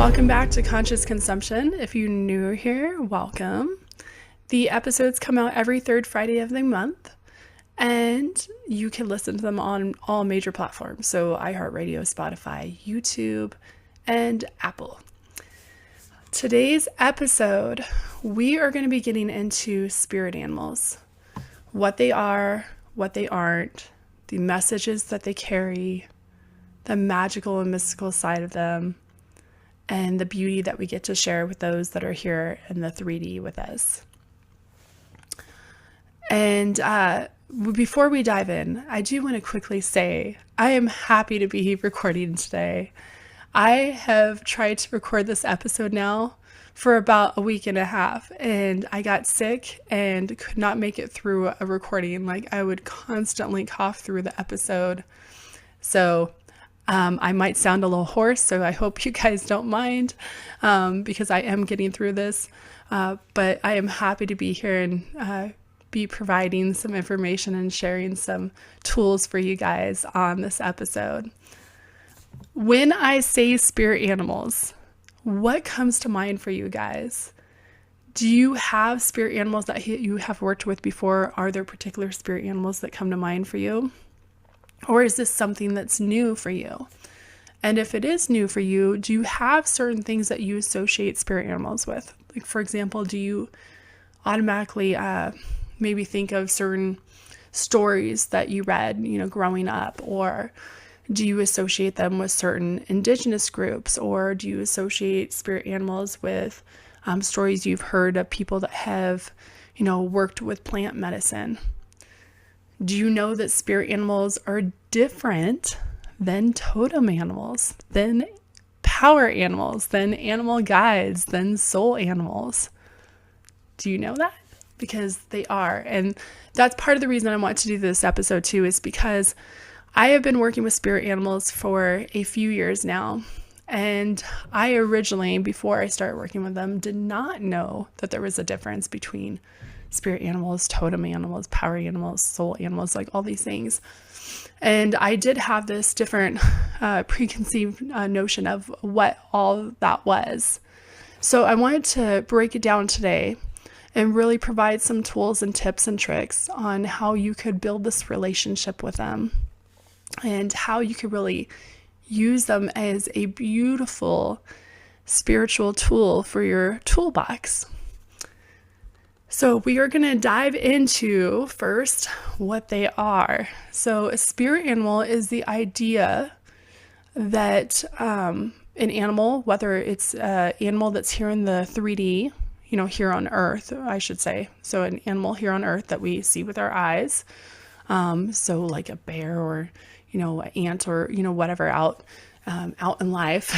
Welcome back to Conscious Consumption. If you're new here, welcome. The episodes come out every third Friday of the month, and you can listen to them on all major platforms. So iHeartRadio, Spotify, YouTube, and Apple. Today's episode, we are going to be getting into spirit animals. What they are, what they aren't, the messages that they carry, the magical and mystical side of them, and the beauty that we get to share with those that are here in the 3D with us. And before we dive in, I do want to quickly say I am happy to be recording today. I have tried to record this episode now for about a week and a half, and I got sick and could not make it through a recording. Like, I would constantly cough through the episode. So I might sound a little hoarse, so I hope you guys don't mind, because I am getting through this. But I am happy to be here and be providing some information and sharing some tools for you guys on this episode. When I say spirit animals, what comes to mind for you guys? Do you have spirit animals that you have worked with before? Are there particular spirit animals that come to mind for you? Or is this something that's new for you? And if it is new for you, do you have certain things that you associate spirit animals with? Like, for example, do you automatically maybe think of certain stories that you read, growing up? Or do you associate them with certain indigenous groups? Or do you associate spirit animals with stories you've heard of people that have, worked with plant medicine? Do you know that spirit animals are different than totem animals, than power animals, than animal guides, than soul animals? Do you know that? Because they are. And that's part of the reason I want to do this episode too, is because I have been working with spirit animals for a few years now. And I originally, before I started working with them, did not know that there was a difference between spirit animals, totem animals, power animals, soul animals, like all these things. And I did have this different preconceived notion of what all that was. So I wanted to break it down today and really provide some tools and tips and tricks on how you could build this relationship with them and how you could really use them as a beautiful spiritual tool for your toolbox. So we are going to dive into first what they are. So a spirit animal is the idea that an animal, whether it's an animal that's here in the 3D, here on Earth, I should say. So an animal here on Earth that we see with our eyes. So like a bear or, an ant or, whatever out in life.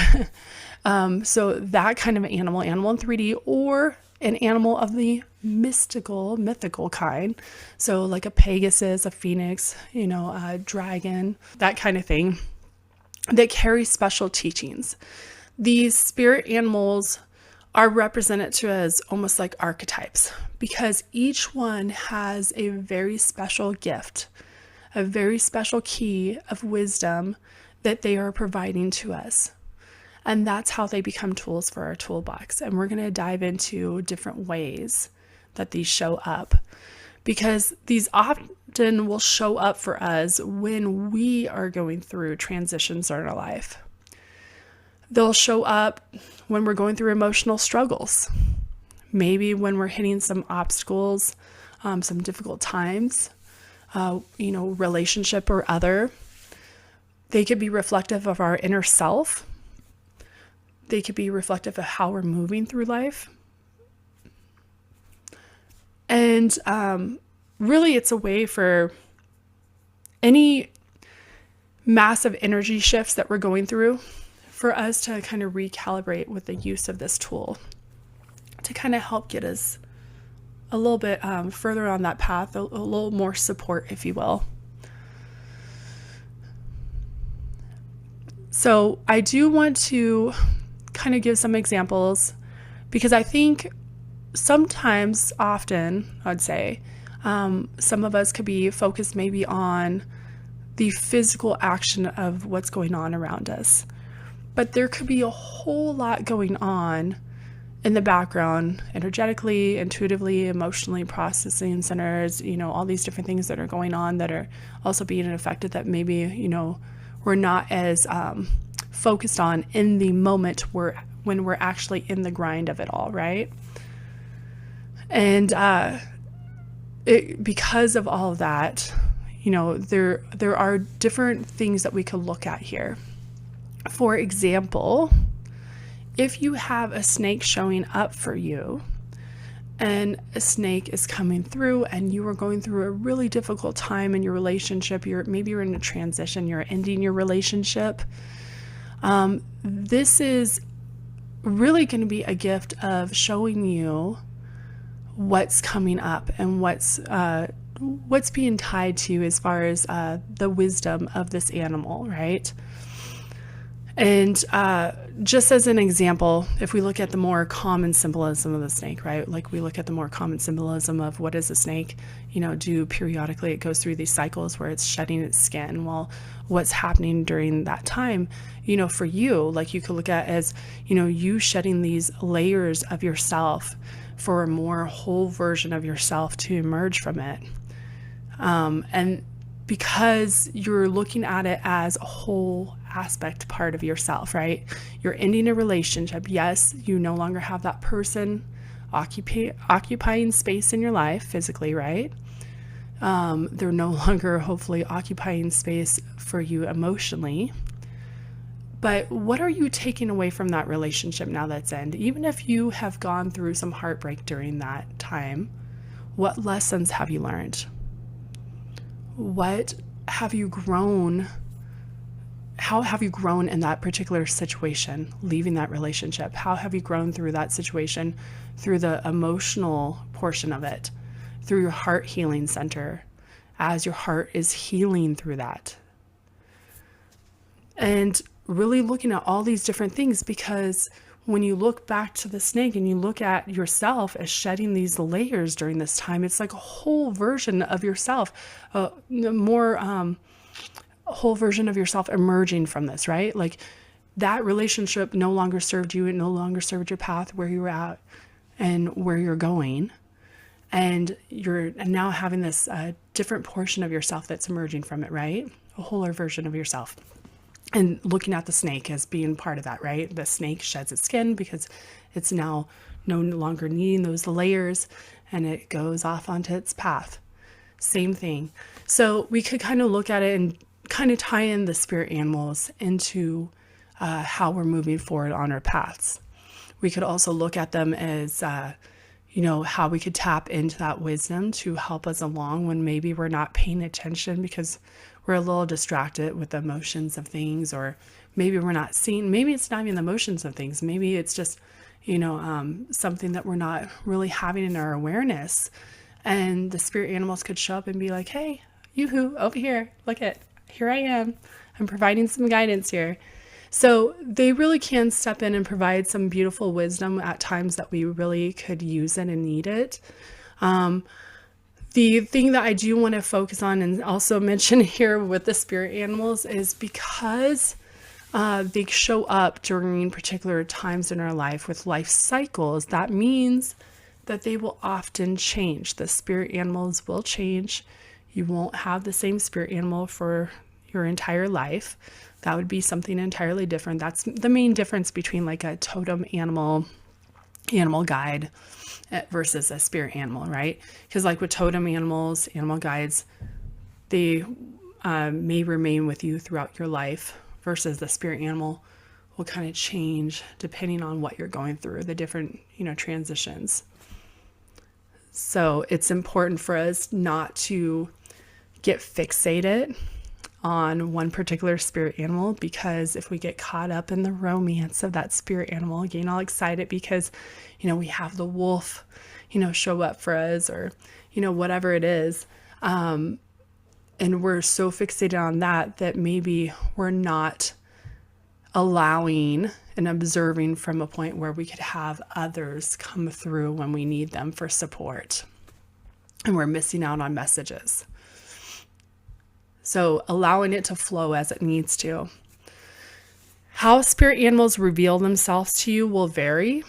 So that kind of animal in 3D, or an animal of the mythical kind. So like a Pegasus, a phoenix, a dragon, that kind of thing that carry special teachings. These spirit animals are represented to as almost like archetypes, because each one has a very special gift, a very special key of wisdom that they are providing to us. And that's how they become tools for our toolbox. And we're going to dive into different ways that these show up, because these often will show up for us when we are going through transitions in our life. They'll show up when we're going through emotional struggles, maybe when we're hitting some obstacles, some difficult times, relationship or other. They could be reflective of our inner self. They could be reflective of how we're moving through life. And really, it's a way for any massive energy shifts that we're going through, for us to kind of recalibrate with the use of this tool to kind of help get us a little bit further on that path, a little more support, if you will. So I do want to kind of give some examples, because I think sometimes, often, I'd say, some of us could be focused maybe on the physical action of what's going on around us. But there could be a whole lot going on in the background, energetically, intuitively, emotionally, processing centers, all these different things that are going on that are also being affected that maybe, we're not as focused on in the moment when we're actually in the grind of it all, right? And because of all of that, there are different things that we could look at here. For example, if you have a snake showing up for you and a snake is coming through and you are going through a really difficult time in your relationship, maybe you're in a transition, you're ending your relationship, this is really going to be a gift of showing you what's coming up and what's being tied to as far as the wisdom of this animal, right? And just as an example, if we look at the more common symbolism of the snake, right? Like we look at the more common symbolism of what is a snake, periodically it goes through these cycles where it's shedding its skin. Well, what's happening during that time, for you, like you could look at as, you shedding these layers of yourself for a more whole version of yourself to emerge from it. And because you're looking at it as a whole aspect part of yourself, right? You're ending a relationship. Yes, you no longer have that person occupying space in your life physically, right? They're no longer hopefully occupying space for you emotionally. But what are you taking away from that relationship now that's ended? Even if you have gone through some heartbreak during that time, what lessons have you learned? What have you grown? How have you grown in that particular situation, leaving that relationship? How have you grown through that situation, through the emotional portion of it, through your heart healing center, as your heart is healing through that? And really looking at all these different things, because when you look back to the snake and you look at yourself as shedding these layers during this time, it's like a whole version of yourself, a whole version of yourself emerging from this, right? Like that relationship no longer served you. It no longer served your path, where you were at and where you're going. And you're now having this different portion of yourself that's emerging from it, right? A wholer version of yourself. And looking at the snake as being part of that, right? The snake sheds its skin because it's now no longer needing those layers, and it goes off onto its path. Same thing. So we could kind of look at it and kind of tie in the spirit animals into how we're moving forward on our paths. We could also look at them as, how we could tap into that wisdom to help us along when maybe we're not paying attention because we're a little distracted with the emotions of things, or maybe we're not seeing, maybe it's not even the emotions of things. Maybe it's just, something that we're not really having in our awareness. And the spirit animals could show up and be like, hey, yoo-hoo, over here, here I am. I'm providing some guidance here. So they really can step in and provide some beautiful wisdom at times that we really could use it and need it. The thing that I do want to focus on and also mention here with the spirit animals is because they show up during particular times in our life with life cycles, that means that they will often change. The spirit animals will change. You won't have the same spirit animal for your entire life. That would be something entirely different. That's the main difference between like a totem animal guide versus a spirit animal, right? Because like with totem animals, animal guides, they may remain with you throughout your life, versus the spirit animal will kind of change depending on what you're going through, the different, transitions. So it's important for us not to get fixated on one particular spirit animal, because if we get caught up in the romance of that spirit animal, getting all excited because, we have the wolf, show up for us, or, whatever it is. And we're so fixated on that maybe we're not allowing and observing from a point where we could have others come through when we need them for support. And we're missing out on messages. So allowing it to flow as it needs to. How spirit animals reveal themselves to you will vary.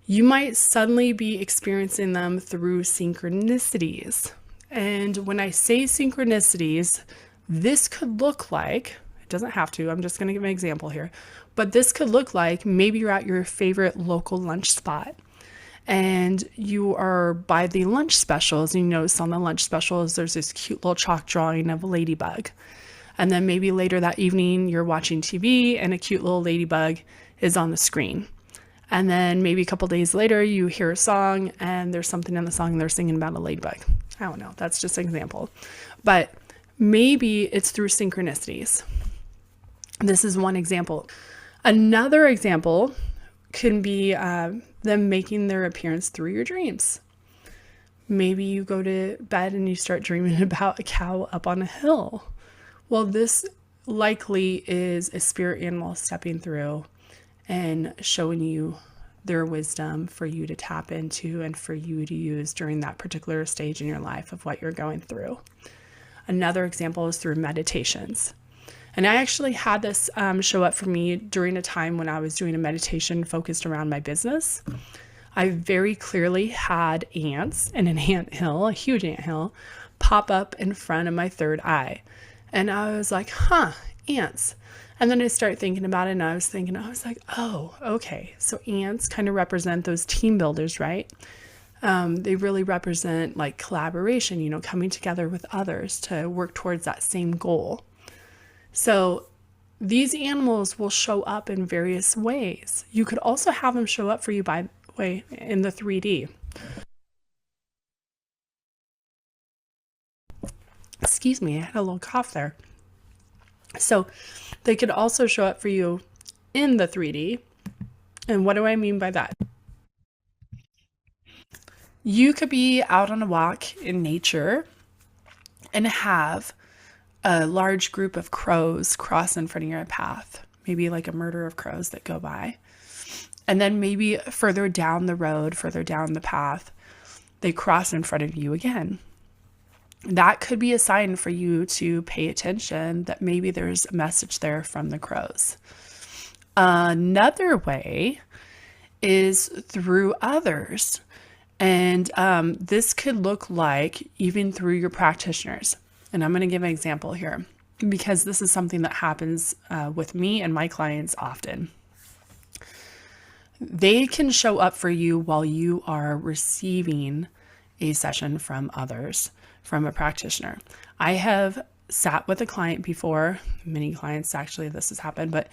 You might suddenly be experiencing them through synchronicities. And when I say synchronicities, this could look like, it doesn't have to, I'm just going to give an example here, but this could look like maybe you're at your favorite local lunch spot and you are by the lunch specials, and you notice on the lunch specials there's this cute little chalk drawing of a ladybug. And then maybe later that evening you're watching TV and a cute little ladybug is on the screen. And then maybe a couple days later you hear a song and there's something in the song and they're singing about a ladybug. I don't know, that's just an example. But maybe it's through synchronicities. This is one example. Another example can be them making their appearance through your dreams. Maybe you go to bed and you start dreaming about a cow up on a hill. Well, this likely is a spirit animal stepping through and showing you their wisdom for you to tap into and for you to use during that particular stage in your life of what you're going through. Another example is through meditations. And I actually had this show up for me during a time when I was doing a meditation focused around my business. I very clearly had ants and an anthill, a huge anthill, pop up in front of my third eye. And I was like, ants. And then I started thinking about it and I was like, oh, okay. So ants kind of represent those team builders, right? They really represent like collaboration, coming together with others to work towards that same goal. So these animals will show up in various ways. You could also have them show up for you, by the way, in the 3D. Excuse me, I had a little cough there. So they could also show up for you in the 3D. And what do I mean by that? You could be out on a walk in nature and have a large group of crows cross in front of your path, maybe like a murder of crows that go by. And then maybe further down the road, further down the path, they cross in front of you again. That could be a sign for you to pay attention that maybe there's a message there from the crows. Another way is through others. And this could look like even through your practitioners. And I'm going to give an example here because this is something that happens with me and my clients often. They can show up for you while you are receiving a session from others, from a practitioner. I have sat with a client before, many clients actually this has happened, but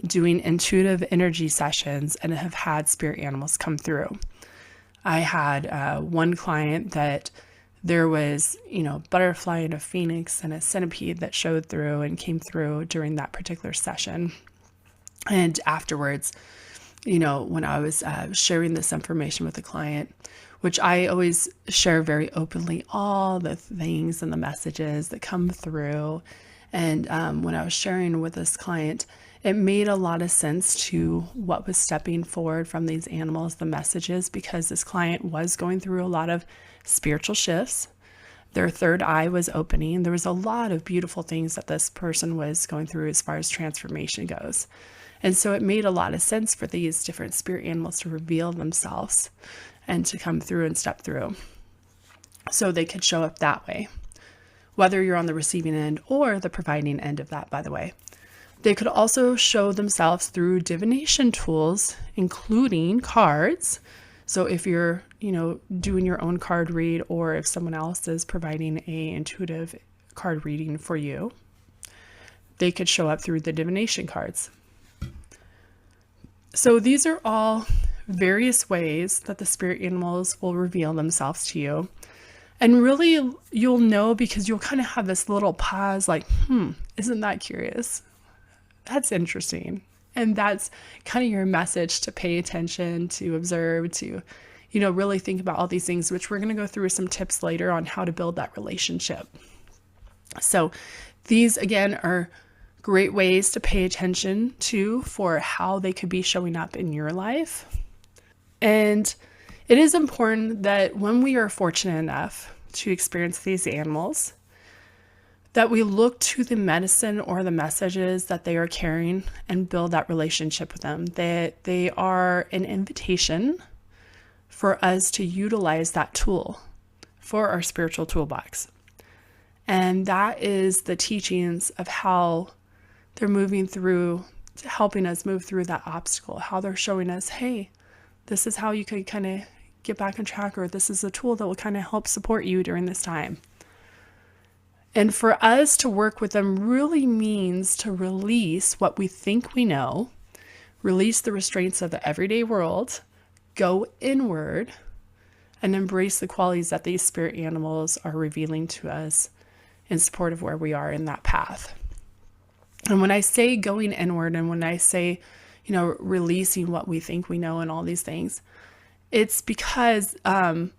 doing intuitive energy sessions and have had spirit animals come through. I had one client that there was, butterfly and a phoenix and a centipede that showed through and came through during that particular session. And afterwards, when I was sharing this information with the client, which I always share very openly, all the things and the messages that come through. And when I was sharing with this client, it made a lot of sense to what was stepping forward from these animals, the messages, because this client was going through a lot of spiritual shifts. Their third eye was opening. There was a lot of beautiful things that this person was going through as far as transformation goes. And so it made a lot of sense for these different spirit animals to reveal themselves and to come through and step through. So they could show up that way, whether you're on the receiving end or the providing end of that, by the way. They could also show themselves through divination tools, including cards. So if you're, doing your own card read, or if someone else is providing a intuitive card reading for you, they could show up through the divination cards. So these are all various ways that the spirit animals will reveal themselves to you. And really, you'll know because you'll kind of have this little pause like, isn't that curious? That's interesting. And that's kind of your message to pay attention, to observe, to, really think about all these things, which we're going to go through some tips later on how to build that relationship. So these, again, are great ways to pay attention to for how they could be showing up in your life. And it is important that when we are fortunate enough to experience these animals, that we look to the medicine or the messages that they are carrying and build that relationship with them. They are an invitation for us to utilize that tool for our spiritual toolbox. And that is the teachings of how they're moving through, helping us move through that obstacle, how they're showing us, hey, this is how you could kind of get back on track, or this is a tool that will kind of help support you during this time. And for us to work with them really means to release what we think we know, release the restraints of the everyday world, go inward, and embrace the qualities that these spirit animals are revealing to us in support of where we are in that path. And when I say going inward, and when I say, releasing what we think we know and all these things, it's because, and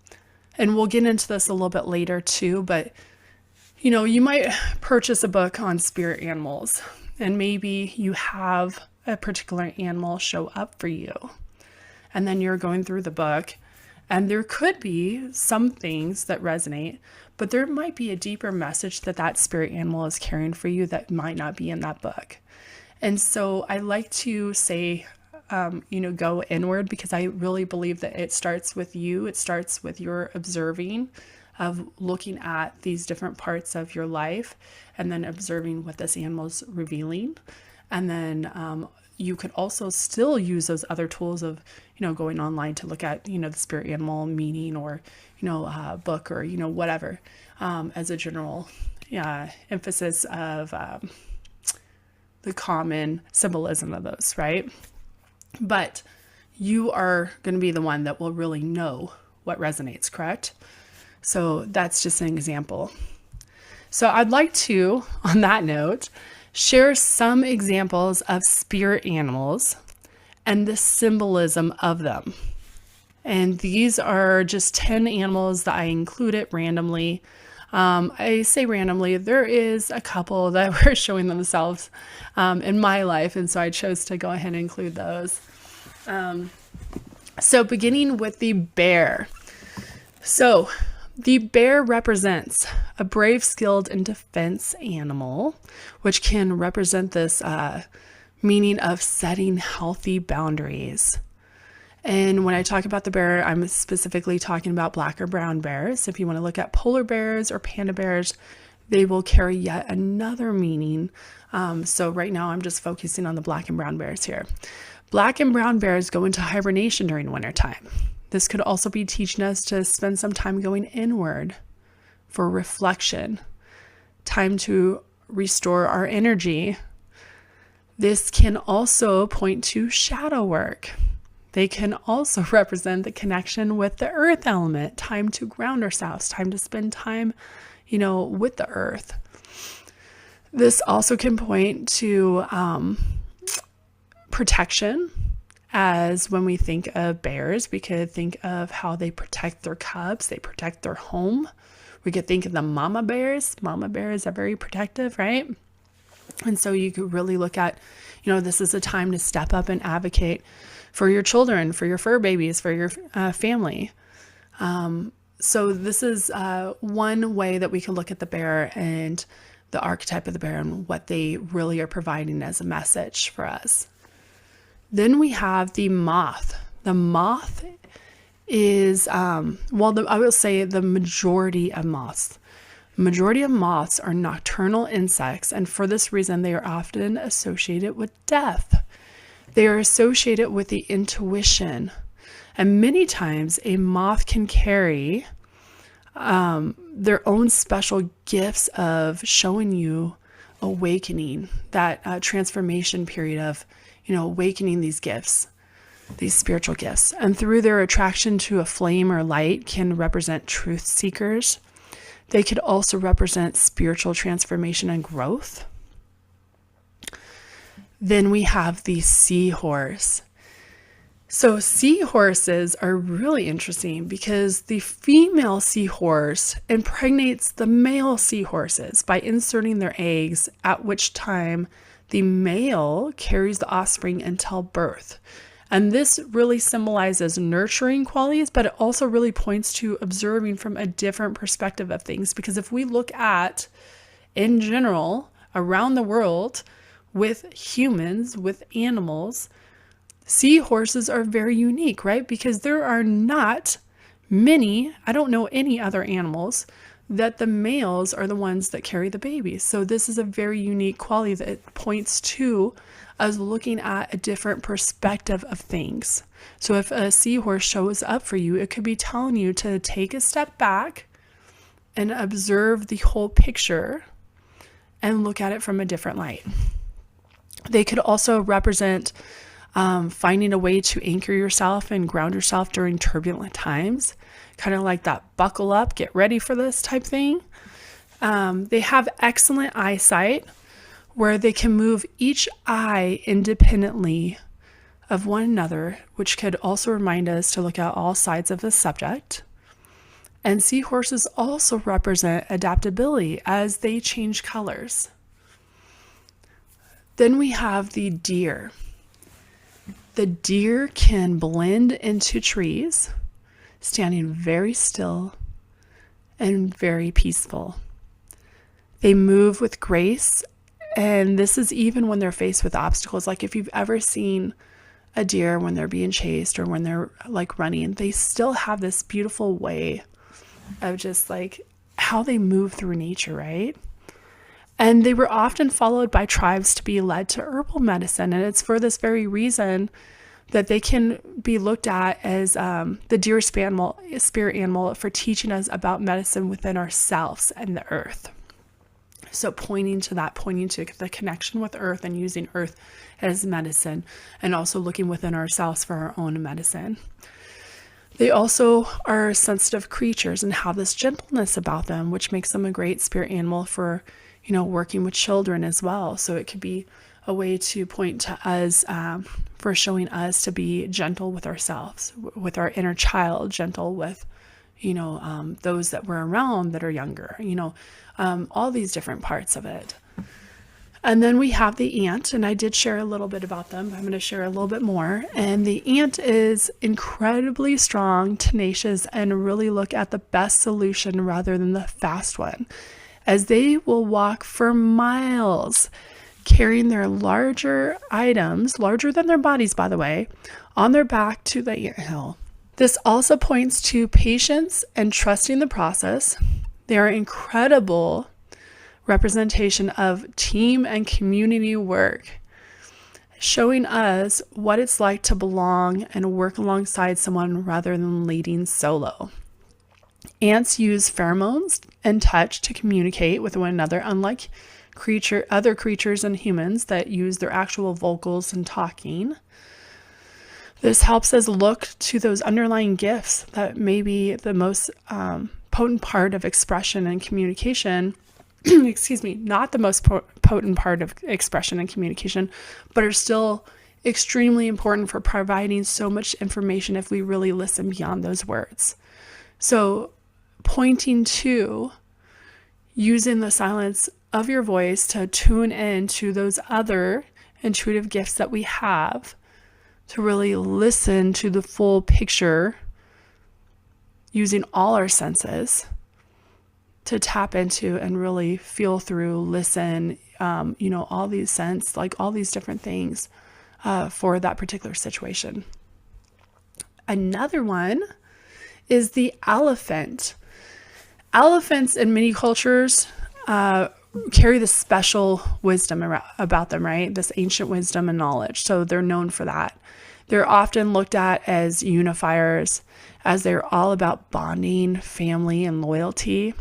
we'll get into this a little bit later too, but you might purchase a book on spirit animals, and maybe you have a particular animal show up for you. And then you're going through the book, and there could be some things that resonate, but there might be a deeper message that spirit animal is carrying for you that might not be in that book. And so I like to say, go inward, because I really believe that it starts with you. It starts with your observing of looking at these different parts of your life, and then observing what this animal's revealing. And then you could also still use those other tools of, going online to look at, the spirit animal meaning, or, book, or, whatever, as a general emphasis of the common symbolism of those, right? But you are going to be the one that will really know what resonates, correct? So that's just an example. So I'd like to, on that note, share some examples of spirit animals and the symbolism of them. And these are just 10 animals that I included randomly. I say randomly, there is a couple that were showing themselves in my life, and so I chose to go ahead and include those. So beginning with the bear. So the bear represents a brave, skilled, and defense animal, which can represent this meaning of setting healthy boundaries. And when I talk about the bear, I'm specifically talking about black or brown bears. If you want to look at polar bears or panda bears, they will carry yet another meaning. So right now I'm just focusing on the black and brown bears here. Black and brown bears go into hibernation during wintertime. This could also be teaching us to spend some time going inward for reflection, time to restore our energy. This can also point to shadow work. They can also represent the connection with the earth element, time to ground ourselves, time to spend time, with the earth. This also can point to protection, as when we think of bears, we could think of how they protect their cubs, they protect their home. We could think of the mama bears. Mama bears are very protective, right? And so you could really look at, this is a time to step up and advocate for your children, for your fur babies, for your family. So this is one way that we can look at the bear and the archetype of the bear and what they really are providing as a message for us. Then we have the moth. The moth is, I will say the majority of moths. Majority of moths are nocturnal insects, and for this reason, they are often associated with death. They are associated with the intuition, and many times a moth can carry their own special gifts of showing you awakening, that transformation period of, awakening these gifts, these spiritual gifts. And through their attraction to a flame or light can represent truth seekers. They could also represent spiritual transformation and growth. Then we have the seahorse. So seahorses are really interesting because the female seahorse impregnates the male seahorses by inserting their eggs, at which time the male carries the offspring until birth. And this really symbolizes nurturing qualities, but it also really points to observing from a different perspective of things. Because if we look at in general around the world with humans, with animals, seahorses are very unique, right? Because there are not many, I don't know any other animals that the males are the ones that carry the babies. So this is a very unique quality that points to us looking at a different perspective of things. So if a seahorse shows up for you, it could be telling you to take a step back and observe the whole picture and look at it from a different light. They could also represent finding a way to anchor yourself and ground yourself during turbulent times, kind of like that buckle up, get ready for this type thing. They have excellent eyesight where they can move each eye independently of one another, which could also remind us to look at all sides of the subject. And seahorses also represent adaptability as they change colors. Then we have the deer. The deer can blend into trees, standing very still and very peaceful. They move with grace, and this is even when they're faced with obstacles. Like if you've ever seen a deer when they're being chased or when they're like running, they still have this beautiful way of just like how they move through nature, right? And they were often followed by tribes to be led to herbal medicine. And it's for this very reason that they can be looked at as the deer spirit animal for teaching us about medicine within ourselves and the earth. So pointing to the connection with earth and using earth as medicine, and also looking within ourselves for our own medicine. They also are sensitive creatures and have this gentleness about them, which makes them a great spirit animal for, working with children as well. So it could be a way to point to us for showing us to be gentle with ourselves, with our inner child, gentle with, those that we're around that are younger, all these different parts of it. And then we have the ant, and I did share a little bit about them. I'm going to share a little bit more. And the ant is incredibly strong, tenacious, and really look at the best solution rather than the fast one, as they will walk for miles, carrying their larger items, larger than their bodies, by the way, on their back to the anthill. This also points to patience and trusting the process. They are incredible representation of team and community work, showing us what it's like to belong and work alongside someone rather than leading solo. Ants use pheromones and touch to communicate with one another, unlike other creatures and humans that use their actual vocals and talking. This helps us look to those underlying gifts that may be the most potent part of expression and communication. Not the most potent part of expression and communication, but are still extremely important for providing so much information if we really listen beyond those words. So pointing to using the silence of your voice to tune in to those other intuitive gifts that we have, to really listen to the full picture using all our senses, to tap into and really feel through, listen, all these scents, like all these different things for that particular situation. Another one is the elephant. Elephants in many cultures carry this special wisdom about them, right? This ancient wisdom and knowledge. So they're known for that. They're often looked at as unifiers, as they're all about bonding, family, and loyalty.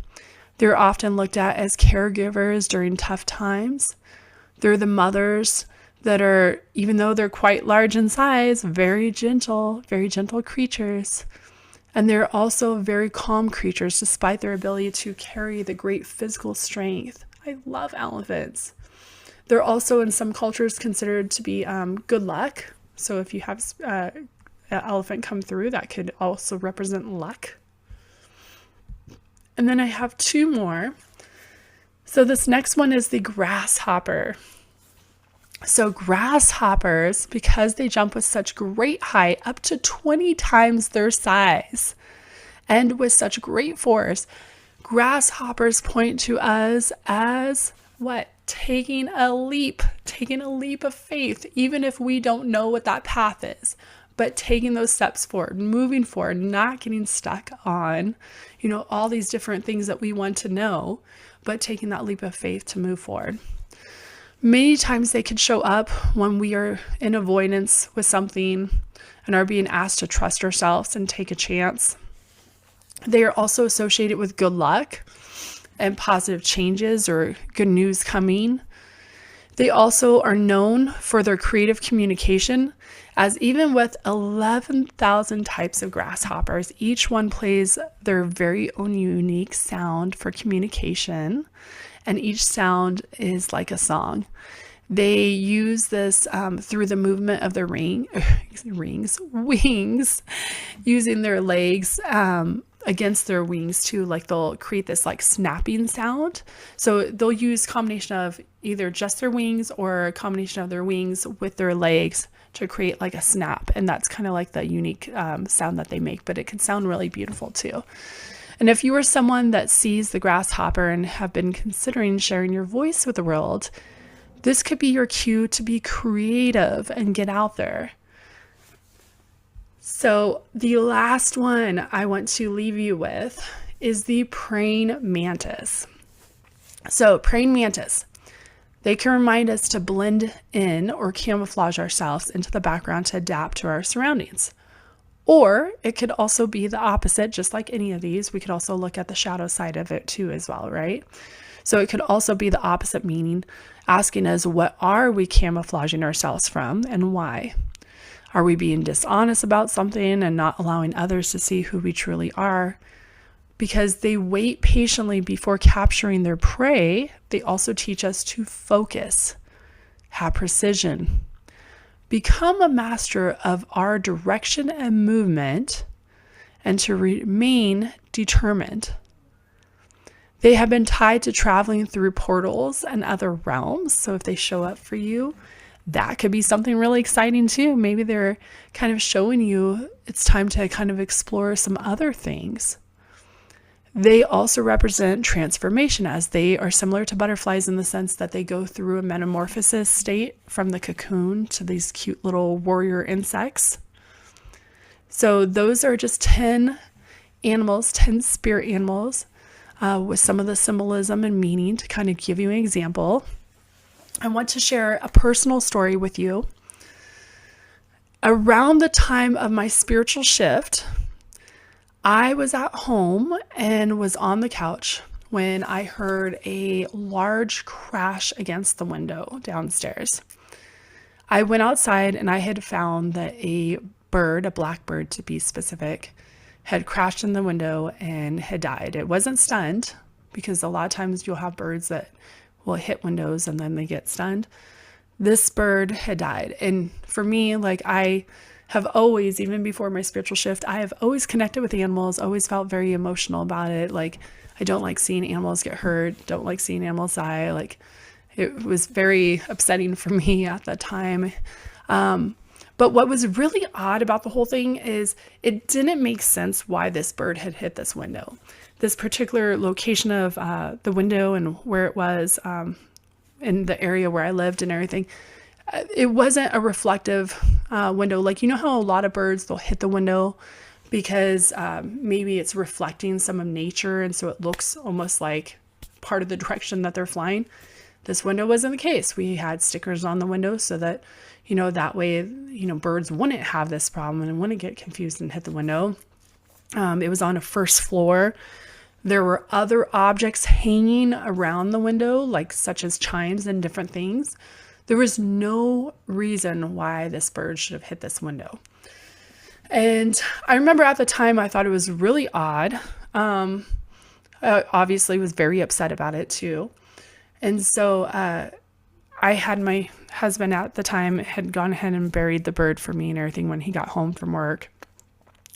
They're often looked at as caregivers during tough times. They're the mothers that are, even though they're quite large in size, very gentle creatures. And they're also very calm creatures, despite their ability to carry the great physical strength. I love elephants. They're also in some cultures considered to be good luck. So if you have an elephant come through, that could also represent luck. And then I have two more. So this next one is the grasshopper. So grasshoppers, because they jump with such great height, up to 20 times their size, and with such great force, Grasshoppers point to us as what? Taking a leap of faith, even if we don't know what that path is, but taking those steps forward, moving forward, not getting stuck on, all these different things that we want to know, but taking that leap of faith to move forward. Many times they can show up when we are in avoidance with something and are being asked to trust ourselves and take a chance. They are also associated with good luck and positive changes or good news coming. They also are known for their creative communication, as even with 11,000 types of grasshoppers, each one plays their very own unique sound for communication, and each sound is like a song. They use this through the movement of their wings, using their legs against their wings too. Like they'll create this like snapping sound. So they'll use combination of either just their wings or a combination of their wings with their legs to create like a snap. And that's kind of like the unique sound that they make, but it can sound really beautiful too. And if you are someone that sees the grasshopper and have been considering sharing your voice with the world, this could be your cue to be creative and get out there. So the last one I want to leave you with is the praying mantis. So praying mantis, they can remind us to blend in or camouflage ourselves into the background to adapt to our surroundings. Or it could also be the opposite, just like any of these. We could also look at the shadow side of it too as well, right? So it could also be the opposite meaning, asking us, what are we camouflaging ourselves from and why? Are we being dishonest about something and not allowing others to see who we truly are? Because they wait patiently before capturing their prey, they also teach us to focus, have precision, become a master of our direction and movement, and to remain determined. They have been tied to traveling through portals and other realms. So if they show up for you, that could be something really exciting too. Maybe they're kind of showing you it's time to kind of explore some other things. They also represent transformation, as they are similar to butterflies in the sense that they go through a metamorphosis state from the cocoon to these cute little warrior insects. So those are just 10 animals, 10 spirit animals, with some of the symbolism and meaning to kind of give you an example. I want to share a personal story with you. Around the time of my spiritual shift, I was at home and was on the couch when I heard a large crash against the window downstairs. I went outside and I had found that a bird, a blackbird to be specific, had crashed in the window and had died. It wasn't stunned, because a lot of times you'll have birds that will hit windows and then they get stunned. This bird had died. And for me, like I have always, even before my spiritual shift, I have always connected with animals, always felt very emotional about it. Like I don't like seeing animals get hurt, don't like seeing animals die. Like it was very upsetting for me at that time. But what was really odd about the whole thing is it didn't make sense why this bird had hit this window. This particular location of the window and where it was in the area where I lived and everything, it wasn't a reflective window. Like, you know how a lot of birds, they'll hit the window because maybe it's reflecting some of nature, and so it looks almost like part of the direction that they're flying. This window wasn't the case. We had stickers on the window so that, that way, birds wouldn't have this problem and wouldn't get confused and hit the window. It was on a first floor. There were other objects hanging around the window, like such as chimes and different things. There was no reason why this bird should have hit this window. And I remember at the time, I thought it was really odd. I obviously was very upset about it too. And so I had my husband at the time had gone ahead and buried the bird for me and everything when he got home from work.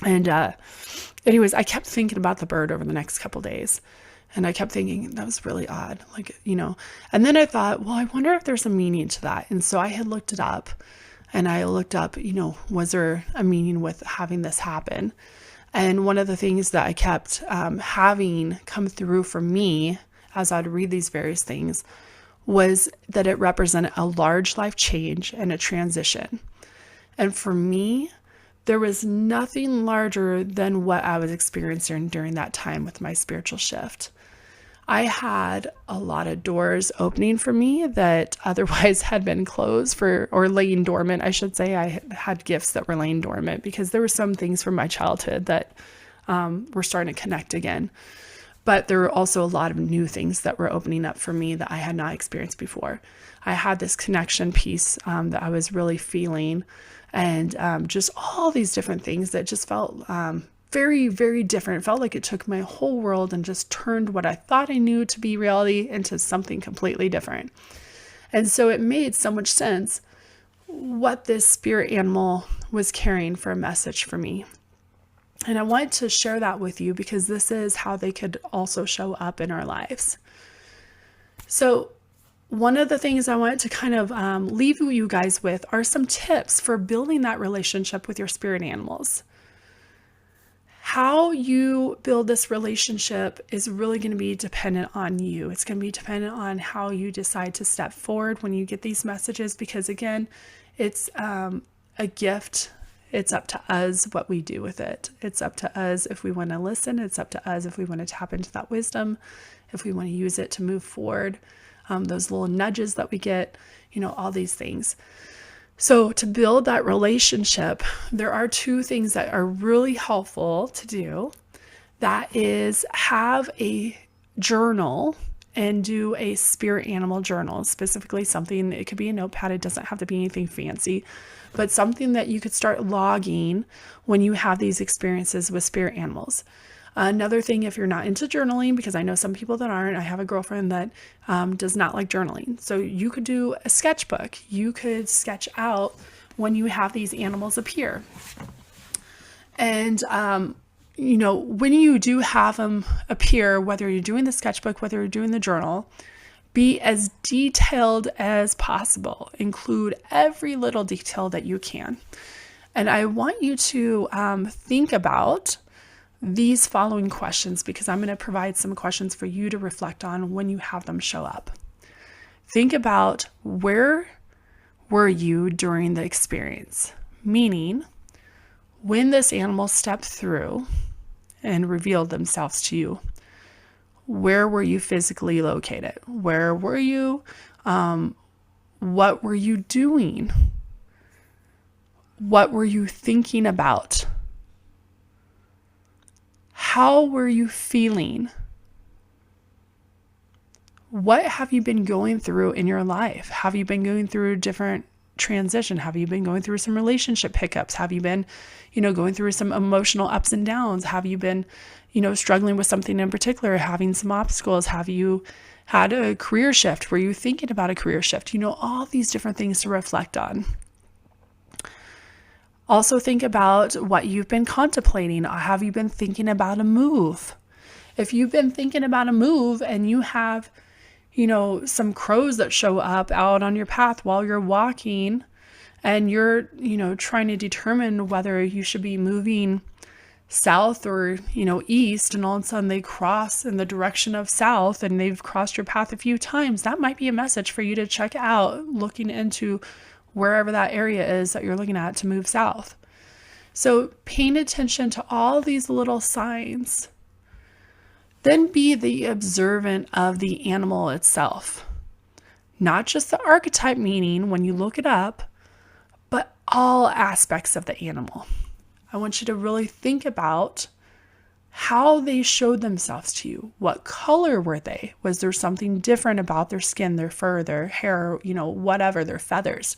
And anyways, I kept thinking about the bird over the next couple days. And I kept thinking that was really odd, and then I thought, well, I wonder if there's a meaning to that. And so I had looked it up, and I looked up, was there a meaning with having this happen? And one of the things that I kept having come through for me as I'd read these various things was that it represented a large life change and a transition. And for me, there was nothing larger than what I was experiencing during that time with my spiritual shift. I had a lot of doors opening for me that otherwise had been closed or laying dormant. I should say I had gifts that were laying dormant because there were some things from my childhood that were starting to connect again. But there were also a lot of new things that were opening up for me that I had not experienced before. I had this connection piece that I was really feeling, and just all these different things that just felt very, very different. It felt like it took my whole world and just turned what I thought I knew to be reality into something completely different. And so it made so much sense what this spirit animal was carrying for a message for me. And I wanted to share that with you because this is how they could also show up in our lives. So one of the things I wanted to kind of leave you guys with are some tips for building that relationship with your spirit animals. How you build this relationship is really going to be dependent on you. It's going to be dependent on how you decide to step forward when you get these messages, because again, it's a gift. It's up to us what we do with it. It's up to us if we want to listen. It's up to us if we want to tap into that wisdom, if we want to use it to move forward. Those little nudges that we get, all these things. So to build that relationship, there are two things that are really helpful to do. That is have a journal and do a spirit animal journal, specifically something, it could be a notepad. It doesn't have to be anything fancy, but something that you could start logging when you have these experiences with spirit animals. Another thing, if you're not into journaling, because I know some people that aren't, I have a girlfriend that does not like journaling. So you could do a sketchbook. You could sketch out when you have these animals appear. And, when you do have them appear, whether you're doing the sketchbook, whether you're doing the journal, be as detailed as possible. Include every little detail that you can. And I want you to think about these following questions, because I'm going to provide some questions for you to reflect on when you have them show up. Think about, where were you during the experience? Meaning, when this animal stepped through and revealed themselves to you, where were you physically located? Where were you? What were you doing? What were you thinking about? How were you feeling? What have you been going through in your life? Have you been going through different transition? Have you been going through some relationship hiccups? Have you been, going through some emotional ups and downs? Have you been, struggling with something in particular, having some obstacles? Have you had a career shift? Were you thinking about a career shift? All these different things to reflect on. Also think about what you've been contemplating. Have you been thinking about a move? If you've been thinking about a move and you have, some crows that show up out on your path while you're walking, and you're, trying to determine whether you should be moving south or, east, and all of a sudden they cross in the direction of south and they've crossed your path a few times, that might be a message for you to check out, looking into wherever that area is that you're looking at to move south. So paying attention to all these little signs. Then be the observant of the animal itself. Not just the archetype meaning when you look it up, but all aspects of the animal. I want you to really think about how they showed themselves to you. What color were they? Was there something different about their skin, their fur, their hair, whatever, their feathers?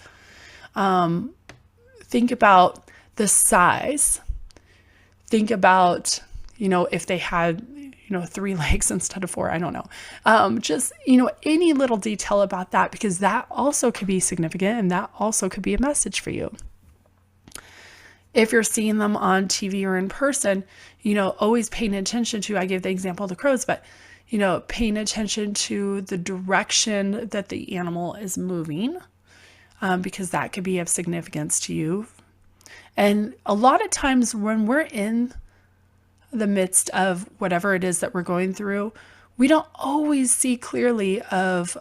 Think about the size. Think about, if they had, 3 legs instead of 4, I don't know. Just, any little detail about that, because that also could be significant and that also could be a message for you. If you're seeing them on TV or in person, always paying attention to, I gave the example of the crows, but, paying attention to the direction that the animal is moving, because that could be of significance to you. And a lot of times when we're in the midst of whatever it is that we're going through, we don't always see clearly of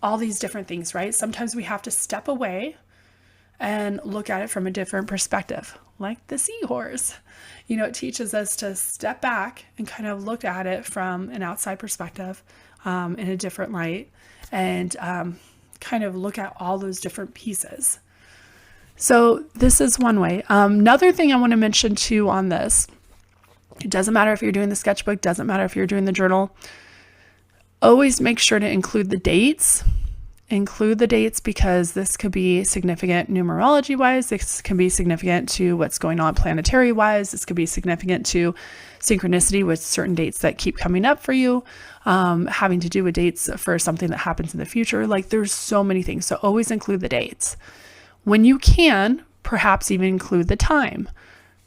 all these different things, right? Sometimes we have to step away and look at it from a different perspective, like the seahorse. It teaches us to step back and kind of look at it from an outside perspective, in a different light, and kind of look at all those different pieces. So this is one way. Another thing I want to mention too on this, it doesn't matter if you're doing the sketchbook, doesn't matter if you're doing the journal, always make sure to include the dates. Include the dates because this could be significant numerology wise. This can be significant to what's going on planetary wise. This could be significant to synchronicity with certain dates that keep coming up for you, having to do with dates for something that happens in the future. Like there's so many things. So always include the dates. When you can, perhaps even include the time.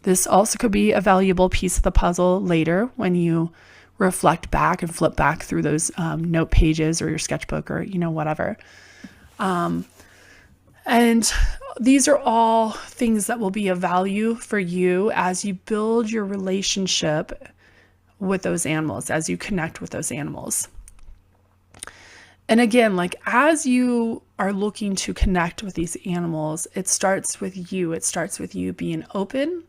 This also could be a valuable piece of the puzzle later when you reflect back and flip back through those note pages or your sketchbook or, whatever. And these are all things that will be of value for you as you build your relationship with those animals, as you connect with those animals. And again, like as you are looking to connect with these animals, it starts with you. It starts with you being open.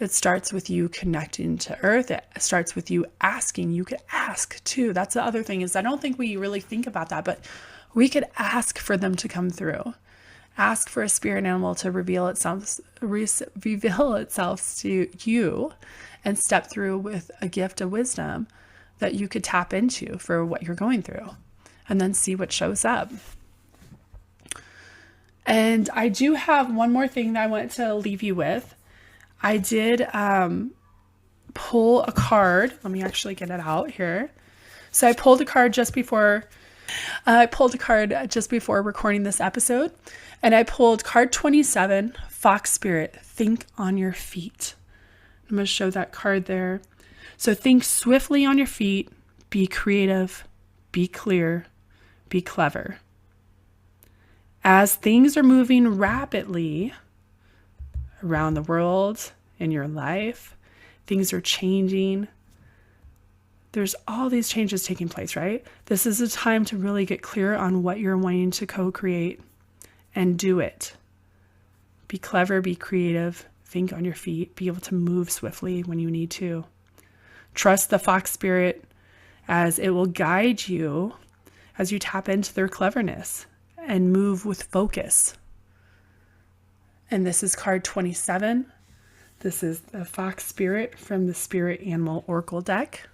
It starts with you connecting to earth. It starts with you asking. You could ask too. That's the other thing is I don't think we really think about that, but we could ask for them to come through. Ask for a spirit animal to reveal itself to you and step through with a gift of wisdom that you could tap into for what you're going through and then see what shows up. And I do have one more thing that I want to leave you with. I did pull a card. Let me actually get it out here. So I pulled a card just before recording this episode, and I pulled card 27, Fox Spirit, Think on Your Feet. I'm going to show that card there. So think swiftly on your feet, be creative, be clear, be clever. As things are moving rapidly around the world, in your life, things are changing. There's all these changes taking place, right? This is a time to really get clear on what you're wanting to co-create and do it. Be clever, be creative, think on your feet, be able to move swiftly when you need to. Trust the Fox Spirit as it will guide you as you tap into their cleverness and move with focus. And this is card 27. This is the Fox Spirit from the Spirit Animal Oracle deck.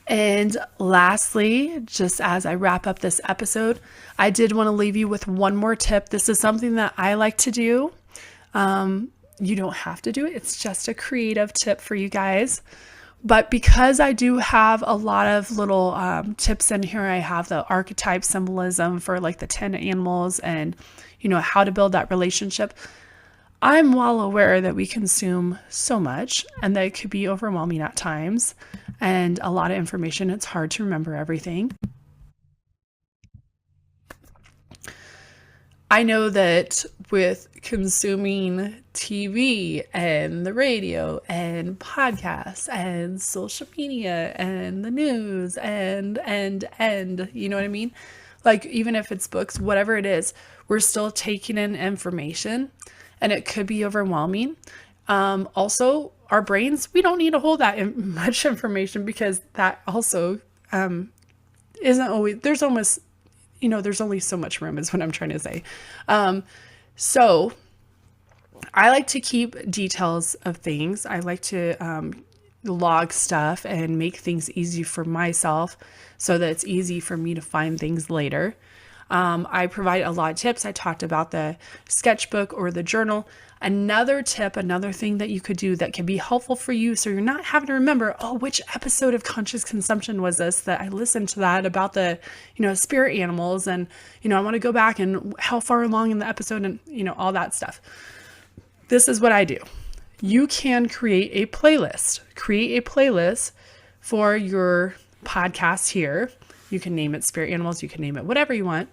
And lastly, just as I wrap up this episode, I did want to leave you with one more tip. This is something that I like to do. You don't have to do it. It's just a creative tip for you guys. But because I do have a lot of little tips in here, I have the archetype symbolism for like the 10 animals and, how to build that relationship. I'm well aware that we consume so much and that it could be overwhelming at times and a lot of information. It's hard to remember everything. I know that with consuming TV and the radio and podcasts and social media and the news and, you know what I mean? Like even if it's books, whatever it is, we're still taking in information and it could be overwhelming. Also, our brains, we don't need to hold that much information because that also isn't always, there's only so much room is what I'm trying to say. So I like to keep details of things. I like to log stuff and make things easy for myself so that it's easy for me to find things later. I provide a lot of tips. I talked about the sketchbook or the journal. Another tip, another thing that you could do that can be helpful for you so you're not having to remember, which episode of Conscious Consumption was this that I listened to that about the, spirit animals and, I want to go back and how far along in the episode and, all that stuff. This is what I do. You can create a playlist. Create a playlist for your podcast here. You can name it Spirit Animals. You can name it whatever you want.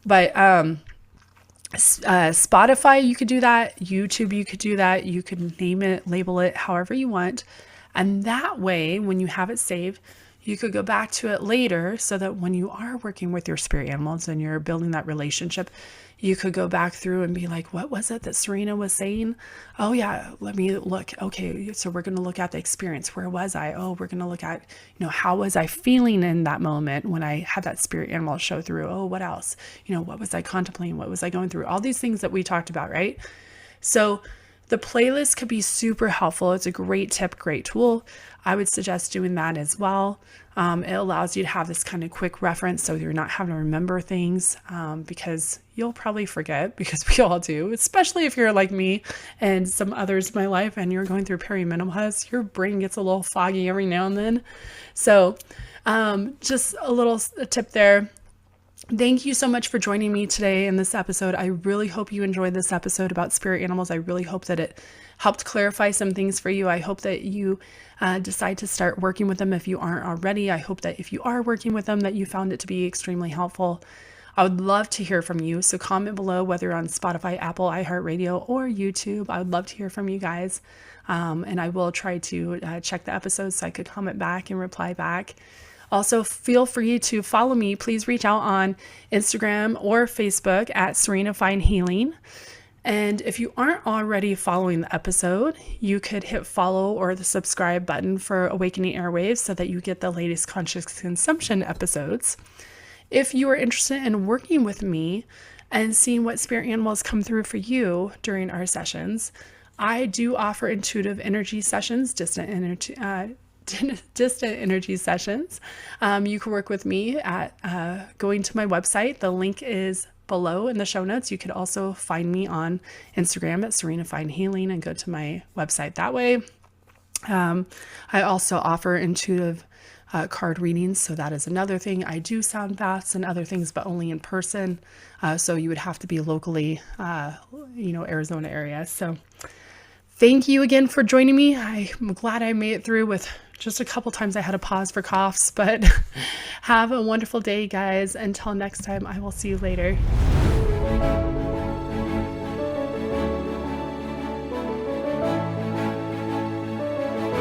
But Spotify, you could do that. YouTube, you could do that. You could name it, label it however you want. And that way, when you have it saved, you could go back to it later so that when you are working with your spirit animals and you're building that relationship, you could go back through and be like, what was it that Serena was saying? Oh yeah, let me look. Okay, so we're going to look at the experience. Where was I? Oh, we're going to look at, how was I feeling in that moment when I had that spirit animal show through? Oh, what else? What was I contemplating? What was I going through? All these things that we talked about, right? So the playlist could be super helpful. It's a great tip, great tool. I would suggest doing that as well. It allows you to have this kind of quick reference so you're not having to remember things because you'll probably forget, because we all do, especially if you're like me and some others in my life and you're going through perimenopause. Your brain gets a little foggy every now and then. So just a tip there. Thank you so much for joining me today in this episode. I really hope you enjoyed this episode about spirit animals. I really hope that it helped clarify some things for you. I hope that you decide to start working with them if you aren't already. I hope that if you are working with them, that you found it to be extremely helpful. I would love to hear from you. So comment below, whether on Spotify, Apple, iHeartRadio, or YouTube. I would love to hear from you guys. And I will try to check the episodes so I could comment back and reply back. Also, feel free to follow me. Please reach out on Instagram or Facebook at Serena Fine Healing. And if you aren't already following the episode, you could hit follow or the subscribe button for Awakening Airwaves so that you get the latest conscious consumption episodes. If you are interested in working with me and seeing what spirit animals come through for you during our sessions, I do offer intuitive energy sessions, distant energy sessions. You can work with me at going to my website. The link is below in the show notes. You could also find me on Instagram at Serena Fine Healing and go to my website that way. I also offer intuitive card readings. So that is another thing. I do sound baths and other things, but only in person. So you would have to be locally, Arizona area. So thank you again for joining me. I'm glad I made it through with just a couple times I had to pause for coughs, but have a wonderful day, guys. Until next time, I will see you later.